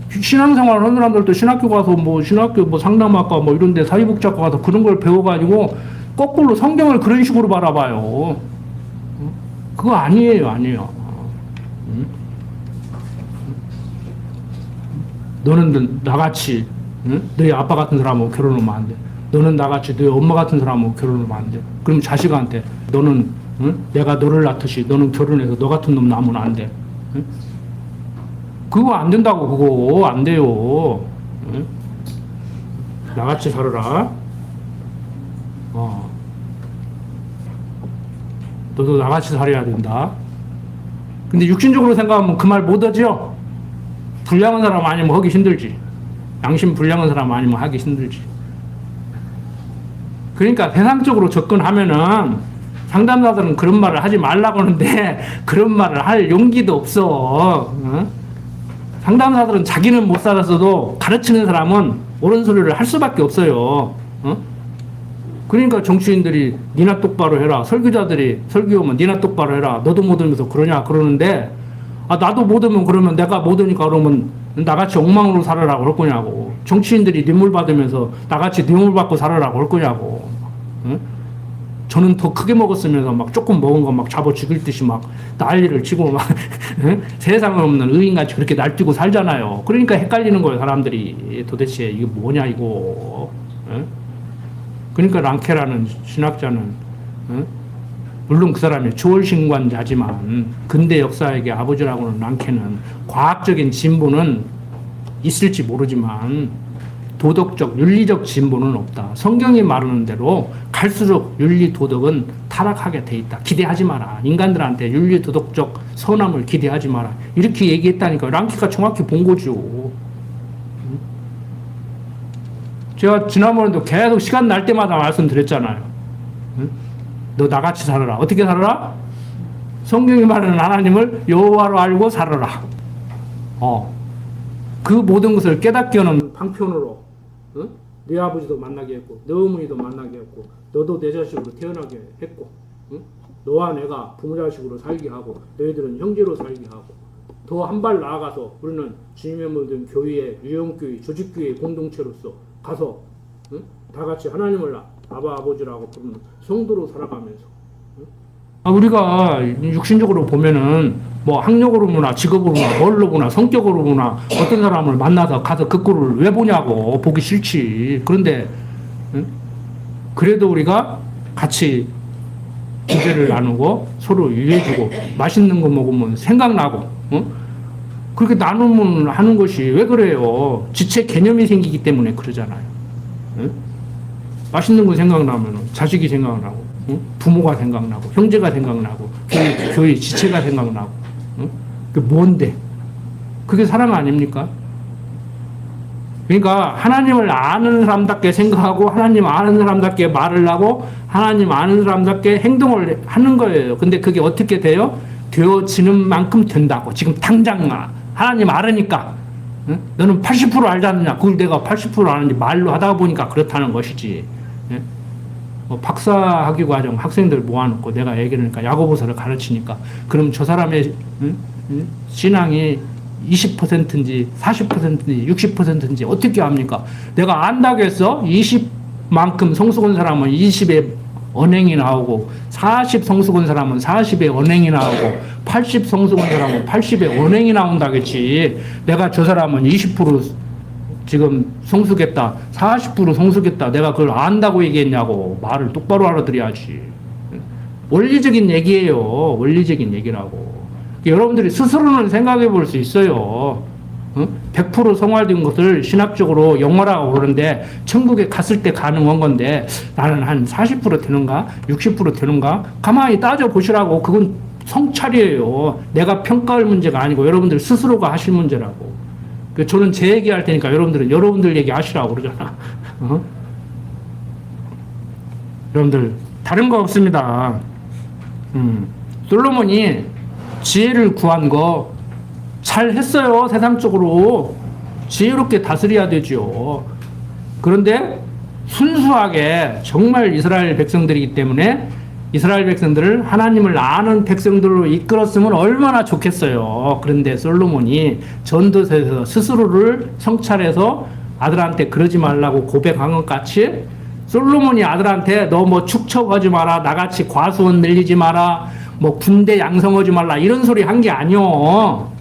신앙생활 하는 사람들도 신학교 가서 신학교 상담학과 이런 데 사회복지학과 가서 그런 걸 배워가지고 거꾸로 성경을 그런 식으로 바라봐요. 그거 아니에요. 너는 나같이 너희 아빠 같은 사람하고 결혼하면 안 돼. 너는 나같이 너희 엄마 같은 사람하고 결혼하면 안 돼. 그럼 자식한테 너는 내가 너를 낳듯이 너는 결혼해서 너 같은 놈 낳으면 안 돼. 그거 안 된다고. 그거 안 돼요. 나같이 살아라. 너도 나같이 살아야 된다. 근데 육신적으로 생각하면 그 말 못하죠. 불량한 사람 아니면 하기 힘들지. 양심 불량한 사람 아니면 하기 힘들지. 그러니까 세상적으로 접근하면은 상담사들은 그런 말을 하지 말라고 하는데 그런 말을 할 용기도 없어. 상담사들은 자기는 못 살았어도 가르치는 사람은 옳은 소리를 할 수밖에 없어요. 그러니까 정치인들이 니나 똑바로 해라, 설교자들이 설교하면 니나 똑바로 해라, 너도 못 하면서 그러냐 그러는데, 아 나도 못 하면 그러면 내가 못 하니까 그러면 나같이 엉망으로 살아라고 할 거냐고. 정치인들이 뇌물 받으면서 나같이 뇌물 받고 살아라고 할 거냐고. 저는 더 크게 먹었으면서 막 조금 먹은 거 막 잡아 죽일 듯이 막 난리를 치고 막 세상에 없는 의인같이 그렇게 날뛰고 살잖아요. 그러니까 헷갈리는 거예요, 사람들이. 도대체 이게 뭐냐 이거. 그러니까 랑케라는 신학자는 물론 그 사람이 초월신관자지만 근대 역사에게 아버지라고는 랑케는 과학적인 진보는 있을지 모르지만 도덕적, 윤리적 진보는 없다. 성경이 말하는 대로 갈수록 윤리, 도덕은 타락하게 돼 있다. 기대하지 마라. 인간들한테 윤리, 도덕적 선함을 기대하지 마라. 이렇게 얘기했다니까. 랑키가 정확히 본 거죠. 제가 지난번에도 계속 시간 날 때마다 말씀드렸잖아요. 너 나같이 살아라. 어떻게 살아라? 성경이 말하는 하나님을 여호와로 알고 살아라. 그 모든 것을 깨닫게 하는 방편으로 네 아버지도 만나게 했고 너 어머니도 만나게 했고 너도 내 자식으로 태어나게 했고 너와 내가 부모 자식으로 살게 하고 너희들은 형제로 살게 하고 더 한 발 나아가서 우리는 주님의 모든 교회의 유형교회 조직교회 공동체로서 가서 다 같이 하나님을 아바 아버지라고 부르는 성도로 살아가면서 우리가 육신적으로 보면은 뭐 학력으로 보나 직업으로 보나 뭘로 보나 성격으로 보나 어떤 사람을 만나서 가서 그 꼴을 왜 보냐고. 보기 싫지. 그런데 그래도 우리가 같이 주제를 나누고 서로 유해주고 맛있는 거 먹으면 생각나고 그렇게 나누면 하는 것이 왜 그래요? 지체 개념이 생기기 때문에 그러잖아요. 맛있는 거 생각나면 자식이 생각나고 부모가 생각나고 형제가 생각나고 교회 지체가 생각나고 그 뭔데? 그게 사랑 아닙니까? 그러니까 하나님을 아는 사람답게 생각하고 하나님 아는 사람답게 말을 하고 하나님 아는 사람답게 행동을 하는 거예요. 근데 그게 어떻게 돼요? 되어지는 만큼 된다고. 지금 당장 하나님 알으니까 너는 80% 알지 않느냐? 그걸 내가 80% 아는지 말로 하다 보니까 그렇다는 것이지. 박사학위 과정 학생들 모아놓고 내가 얘기를 하니까 야고보서를 가르치니까 그럼 저 사람의 신앙이 20%인지 40%인지 60%인지 어떻게 합니까? 내가 안다고 했어? 20만큼 성숙한 사람은 20에 언행이 나오고 40 성숙한 사람은 40에 언행이 나오고 80 성숙한 사람은 80에 언행이 나온다겠지. 내가 저 사람은 20% 지금 성숙했다, 40% 성숙했다, 내가 그걸 안다고 얘기했냐고. 말을 똑바로 알아들어야지. 원리적인 얘기예요. 원리적인 얘기라고. 여러분들이 스스로는 생각해 볼 수 있어요. 100% 성화된 것을 신학적으로 영어라고 그러는데 천국에 갔을 때 가능한 건데 나는 한 40% 되는가 60% 되는가 가만히 따져 보시라고. 그건 성찰이에요. 내가 평가할 문제가 아니고 여러분들 스스로가 하실 문제라고. 저는 제 얘기할 테니까 여러분들은 여러분들 얘기 하시라고 그러잖아. 여러분들 다른 거 없습니다. 솔로몬이 지혜를 구한 거 잘 했어요. 세상적으로 지혜롭게 다스려야 되죠. 그런데 순수하게 정말 이스라엘 백성들이기 때문에 이스라엘 백성들을 하나님을 아는 백성들로 이끌었으면 얼마나 좋겠어요. 그런데 솔로몬이 전도서에서 스스로를 성찰해서 아들한테 그러지 말라고 고백한 것 같이 솔로몬이 아들한테 너 뭐 축척하지 마라, 나같이 과수원 늘리지 마라, 뭐 군대 양성하지 말라 이런 소리 한 게 아니요.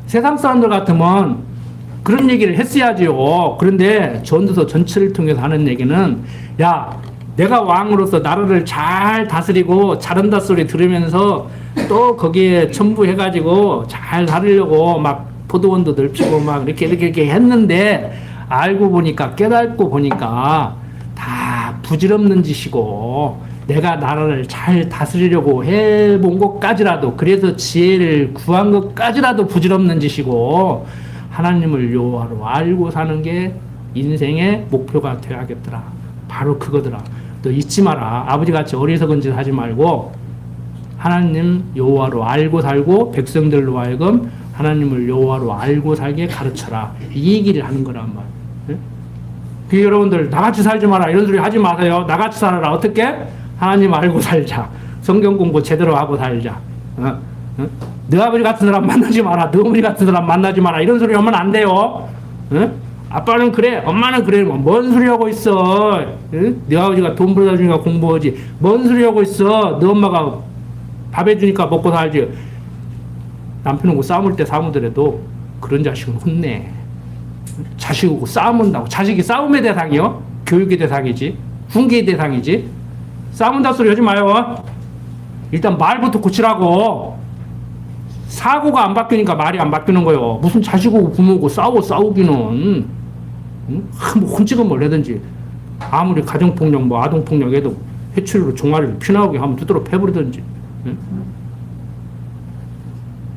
세상 사람들 같으면 그런 얘기를 했어야지요. 그런데 전도서 전체를 통해서 하는 얘기는 야, 내가 왕으로서 나라를 잘 다스리고 잘한다 소리 들으면서 또 거기에 첨부해가지고 잘 다루려고 막 포도원도 넓히고 막 이렇게 했는데 알고 보니까 깨닫고 보니까 다 부질없는 짓이고 내가 나라를 잘 다스리려고 해본 것까지라도 그래서 지혜를 구한 것까지라도 부질없는 짓이고 하나님을 여호와로 알고 사는 게 인생의 목표가 되어야겠더라. 바로 그거더라. 너 잊지 마라. 아버지같이 어리석은 짓 하지 말고 하나님 여호와로 알고 살고 백성들로 하여금 하나님을 여호와로 알고 살게 가르쳐라. 이 얘기를 하는 거란 말이에요. 그 여러분들 나같이 살지 마라 이런 소리 하지 마세요. 나같이 살아라. 어떻게? 하나님 알고 살자. 성경 공부 제대로 하고 살자. 너 아버지 같은 사람 만나지 마라. 너 어머니 같은 사람 만나지 마라. 이런 소리 하면 안 돼요. 아빠는 그래, 엄마는 그래. 뭔 소리 하고 있어? 네 아버지가 돈 벌어다 주니까 공부하지. 뭔 소리 하고 있어? 너 엄마가 밥 해주니까 먹고 살지. 남편하고 싸울 때 싸우더라도 그런 자식은 혼내. 자식하고 싸움한다고. 자식이 싸움의 대상이요? 교육의 대상이지. 훈계의 대상이지. 싸움다 소리 하지 마요. 일단 말부터 고치라고. 사고가 안 바뀌니까 말이 안 바뀌는 거예요. 무슨 자식하고 부모하고 싸우기는. 응? 뭐 훔치건 뭘 하든지 아무리 가정폭력 뭐 아동폭력 해도 회초리로 종아리를 피나오게 하면 두드러 패버리든지. 응?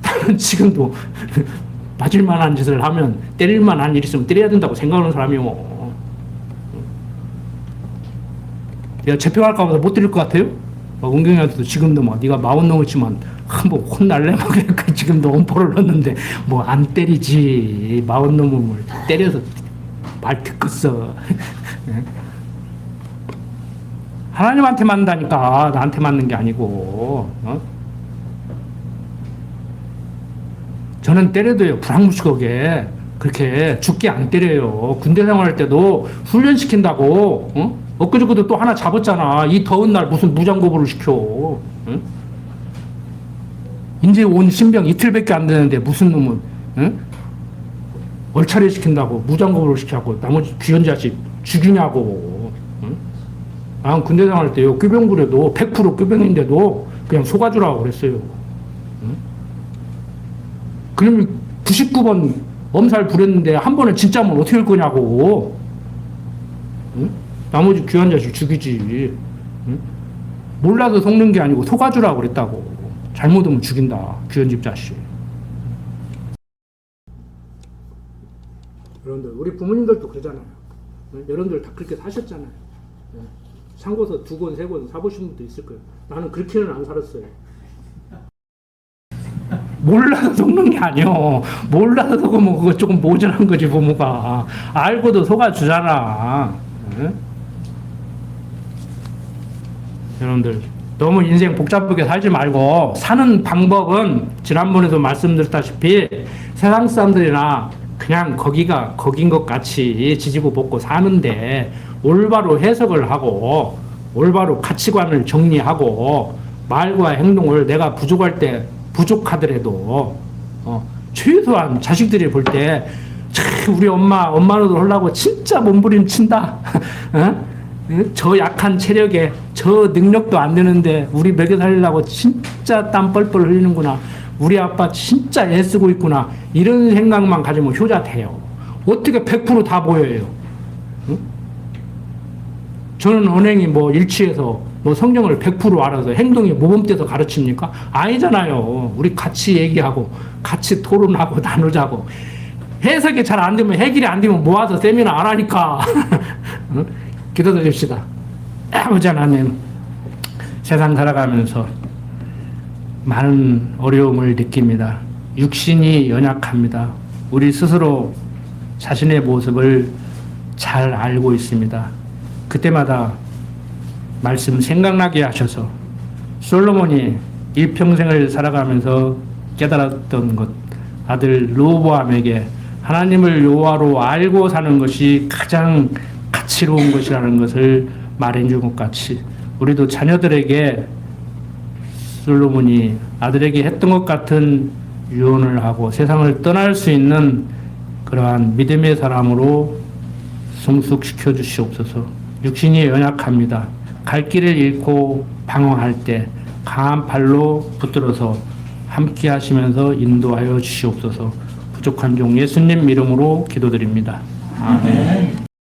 나는 지금도 맞을 만한 짓을 하면 때릴 만한 일 있으면 때려야 된다고 생각하는 사람이요. 내가 재평할까 봐서 못 때릴 것 같아요? 은경이한테도 지금도 막 네가 마흔 넘었지만 한번 혼날래? 막 그러니까 지금도 엄포를 넣었는데 뭐 안 때리지. 마흔 넘으면 때려서 말 듣겠어. 하나님한테 맞는다니까 나한테 맞는 게 아니고. 저는 때려도요 불황무식하게 그렇게 죽게 안 때려요. 군대 생활할 때도 훈련시킨다고. 엊그저께도 또 하나 잡았잖아. 이 더운 날 무슨 무장고부를 시켜. 응? 이제 온 신병 이틀밖에 안 되는데 무슨 놈은 얼차례 시킨다고 무장고부를 시켜고 나머지 귀한 자식 죽이냐고. 응? 난 군대 생활할 때요 꾀병부려도 100% 꾀병인데도 그냥 속아주라고 그랬어요. 응? 그러면 99번 엄살 부렸는데 한 번에 진짜면 어떻게 할 거냐고. 응? 나머지 귀한 자식 죽이지. 응? 몰라서 속는 게 아니고 속아주라고 그랬다고. 잘못하면 죽인다. 귀한 집 자식. 여러분들 우리 부모님들도 그러잖아요. 여러분들 다 그렇게 사셨잖아요. 상고서 2권 3권 사보신 분도 있을 거예요. 나는 그렇게는 안 살았어요. 몰라서 속는 게 아니요. 몰라서 속으면 그거 조금 모자란 거지 부모가. 알고도 속아주잖아. 응? 여러분들 너무 인생 복잡하게 살지 말고 사는 방법은 지난번에도 말씀드렸다시피 세상 사람들이나 그냥 거기가 거긴 것 같이 지지고 볶고 사는데 올바로 해석을 하고 올바로 가치관을 정리하고 말과 행동을 내가 부족할 때 부족하더라도 최소한 자식들이 볼 때 우리 엄마노도 하려고 진짜 몸부림친다. 저 약한 체력에 저 능력도 안 되는데 우리 먹여 살리려고 진짜 땀 뻘뻘 흘리는구나. 우리 아빠 진짜 애쓰고 있구나. 이런 생각만 가지면 효자 돼요. 어떻게 100% 다 보여요? 응? 저는 은행이 뭐 일치해서 뭐 성경을 100% 알아서 행동이 모범돼서 가르칩니까? 아니잖아요. 우리 같이 얘기하고 같이 토론하고 나누자고. 해석이 잘 안 되면 해결이 안 되면 모아서 세미나 안 하니까. 응? 기도드립시다. 아버지 하나님, 세상 살아가면서 많은 어려움을 느낍니다. 육신이 연약합니다. 우리 스스로 자신의 모습을 잘 알고 있습니다. 그때마다 말씀 생각나게 하셔서 솔로몬이 일평생을 살아가면서 깨달았던 것, 아들 르호보암에게 하나님을 여호와로 알고 사는 것이 가장 가치로운 것이라는 것을 말해준 것 같이 우리도 자녀들에게 솔로몬이 아들에게 했던 것 같은 유언을 하고 세상을 떠날 수 있는 그러한 믿음의 사람으로 성숙시켜 주시옵소서. 육신이 연약합니다. 갈 길을 잃고 방황할 때 강한 팔로 붙들어서 함께 하시면서 인도하여 주시옵소서. 부족한 종 예수님 이름으로 기도드립니다. 아멘.